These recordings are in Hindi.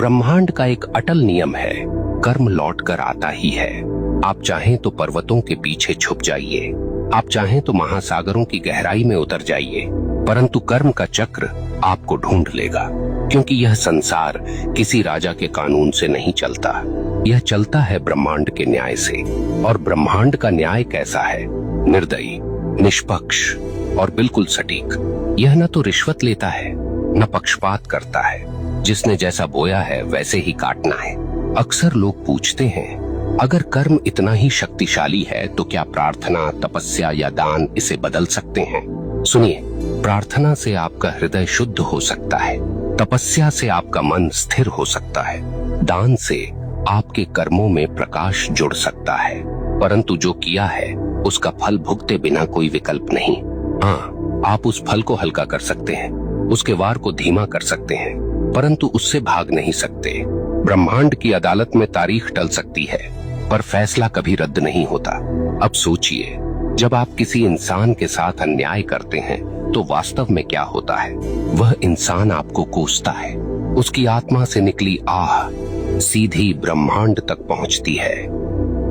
ब्रह्मांड का एक अटल नियम है, कर्म लौट कर आता ही है। आप चाहें तो पर्वतों के पीछे छुप जाइए, आप चाहें तो महासागरों की गहराई में उतर जाइए, परंतु कर्म का चक्र आपको ढूंढ लेगा। क्योंकि यह संसार किसी राजा के कानून से नहीं चलता, यह चलता है ब्रह्मांड के न्याय से। और ब्रह्मांड का न्याय कैसा है? निर्दयी, निष्पक्ष और बिल्कुल सटीक। यह न तो रिश्वत लेता है, न पक्षपात करता है। जिसने जैसा बोया है वैसे ही काटना है। अक्सर लोग पूछते हैं, अगर कर्म इतना ही शक्तिशाली है तो क्या प्रार्थना, तपस्या या दान इसे बदल सकते हैं? सुनिए, प्रार्थना से आपका हृदय शुद्ध हो सकता है, तपस्या से आपका मन स्थिर हो सकता है, दान से आपके कर्मों में प्रकाश जुड़ सकता है, परंतु जो किया है उसका फल भुगते बिना कोई विकल्प नहीं। हाँ, आप उस फल को हल्का कर सकते हैं, उसके वार को धीमा कर सकते हैं, परंतु उससे भाग नहीं सकते। ब्रह्मांड की अदालत में तारीख टल सकती है, पर फैसला कभी रद्द नहीं होता। अब सोचिए, जब आप किसी इंसान के साथ अन्याय करते हैं तो वास्तव में क्या होता है? वह इंसान आपको कोसता है, उसकी आत्मा से निकली आह सीधी ब्रह्मांड तक पहुंचती है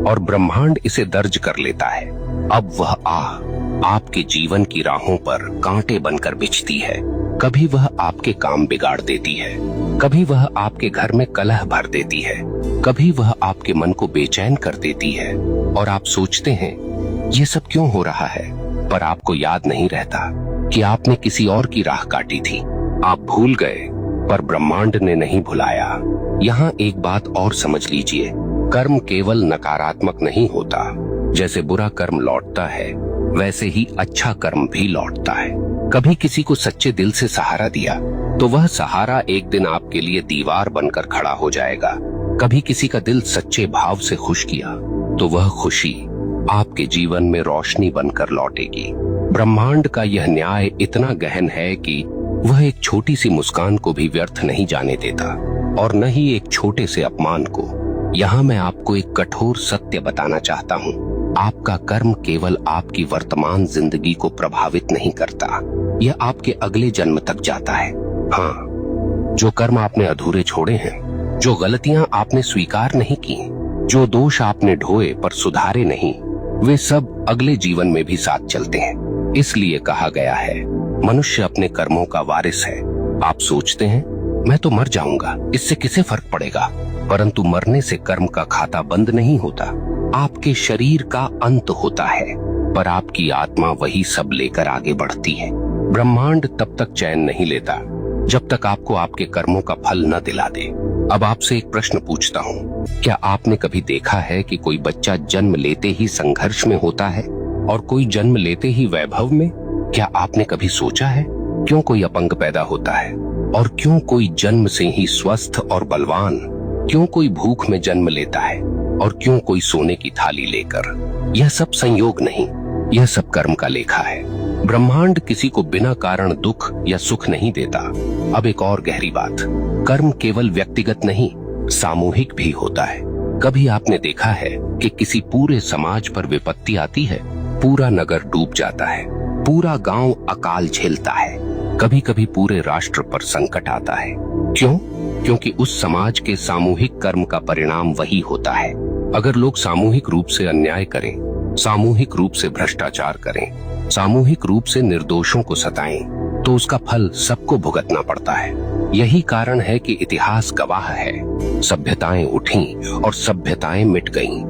और ब्रह्मांड इसे दर्ज कर लेता है। अब वह आह आपके जीवन की राहों पर कांटे बनकर बिछती है। कभी वह आपके काम बिगाड़ देती है, कभी वह आपके घर में कलह भर देती है, कभी वह आपके मन को बेचैन कर देती है। और आप सोचते हैं ये सब क्यों हो रहा है, पर आपको याद नहीं रहता कि आपने किसी और की राह काटी थी। आप भूल गए, पर ब्रह्मांड ने नहीं भुलाया। यहाँ एक बात और समझ लीजिए, कर्म केवल नकारात्मक नहीं होता। जैसे बुरा कर्म लौटता है, वैसे ही अच्छा कर्म भी लौटता है। कभी किसी को सच्चे दिल से सहारा दिया तो वह सहारा एक दिन आपके लिए दीवार बनकर खड़ा हो जाएगा। कभी किसी का दिल सच्चे भाव से खुश किया तो वह खुशी आपके जीवन में रोशनी बनकर लौटेगी। ब्रह्मांड का यह न्याय इतना गहन है कि वह एक छोटी सी मुस्कान को भी व्यर्थ नहीं जाने देता, और न ही एक छोटे से अपमान को। यहाँ मैं आपको एक कठोर सत्य बताना चाहता हूँ, आपका कर्म केवल आपकी वर्तमान जिंदगी को प्रभावित नहीं करता, यह आपके अगले जन्म तक जाता है। हाँ, जो कर्म आपने अधूरे छोड़े हैं, जो गलतियां आपने स्वीकार नहीं की, जो दोष आपने ढोए पर सुधारे नहीं, वे सब अगले जीवन में भी साथ चलते हैं। इसलिए कहा गया है, मनुष्य अपने कर्मों का वारिस है। आप सोचते हैं मैं तो मर जाऊंगा, इससे किसे फर्क पड़ेगा? परंतु मरने से कर्म का खाता बंद नहीं होता। आपके शरीर का अंत होता है, पर आपकी आत्मा वही सब लेकर आगे बढ़ती है। ब्रह्मांड तब तक चैन नहीं लेता जब तक आपको आपके कर्मों का फल न दिला दे। अब आपसे एक प्रश्न पूछता हूँ, क्या आपने कभी देखा है कि कोई बच्चा जन्म लेते ही संघर्ष में होता है और कोई जन्म लेते ही वैभव में? क्या आपने कभी सोचा है क्यों कोई अपंग पैदा होता है और क्यों कोई जन्म से ही स्वस्थ और बलवान? क्यों कोई भूख में जन्म लेता है और क्यों कोई सोने की थाली लेकर? यह सब संयोग नहीं, यह सब कर्म का लेखा है। ब्रह्मांड किसी को बिना कारण दुख या सुख नहीं देता। अब एक और गहरी बात, कर्म केवल व्यक्तिगत नहीं, सामूहिक भी होता है। कभी आपने देखा है कि किसी पूरे समाज पर विपत्ति आती है, पूरा नगर डूब जाता है, पूरा गांव अकाल झेलता है, कभी कभी पूरे राष्ट्र पर संकट आता है। क्यों? क्योंकि उस समाज के सामूहिक कर्म का परिणाम वही होता है। अगर लोग सामूहिक रूप से अन्याय करें, सामूहिक रूप से भ्रष्टाचार करें, सामूहिक रूप से निर्दोषों को सताएं, तो उसका फल सबको भुगतना पड़ता है। यही कारण है कि इतिहास गवाह है, सभ्यताएं उठीं और सभ्यताएं मिट गईं,